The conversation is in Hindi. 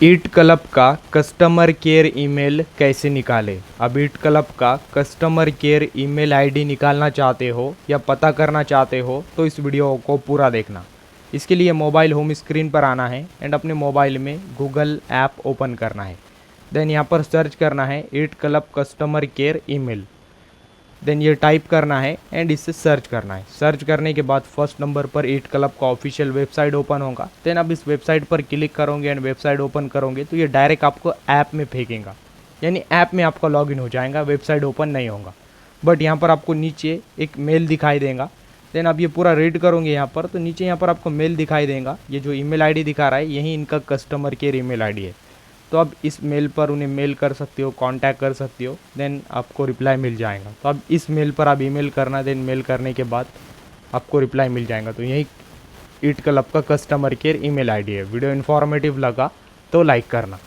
ईट क्लब का कस्टमर केयर ईमेल कैसे निकालें। अब ईट क्लब का कस्टमर केयर ईमेल आईडी निकालना चाहते हो या पता करना चाहते हो तो इस वीडियो को पूरा देखना। इसके लिए मोबाइल होम स्क्रीन पर आना है एंड अपने मोबाइल में गूगल ऐप ओपन करना है। देन यहाँ पर सर्च करना है eat club customer care email. Then ये टाइप करना है एंड इससे सर्च करना है। सर्च करने के बाद फर्स्ट नंबर पर ईट क्लब का ऑफिशियल वेबसाइट ओपन होगा। देन आप इस वेबसाइट पर क्लिक करोगे एंड वेबसाइट ओपन करोगे तो ये डायरेक्ट आपको ऐप में फेंकेगा, यानी ऐप में आपका लॉगिन हो जाएगा, वेबसाइट ओपन नहीं होगा। बट यहाँ पर आपको नीचे एक मेल दिखाई देगा। देन आप ये पूरा रीड करोगे यहाँ पर तो नीचे यहाँ पर आपको मेल दिखाई देगा। ये जो ईमेल आईडी दिखा रहा है यही इनका कस्टमर केयर ईमेल आईडी है। तो आप इस मेल पर उन्हें मेल कर सकते हो, कांटेक्ट कर सकते हो। देन आपको रिप्लाई मिल जाएगा। तो अब इस मेल पर आप ईमेल करना, देन मेल करने के बाद आपको रिप्लाई मिल जाएगा। तो यही ईट क्लब का कस्टमर केयर ईमेल आईडी है। वीडियो इन्फॉर्मेटिव लगा तो लाइक करना।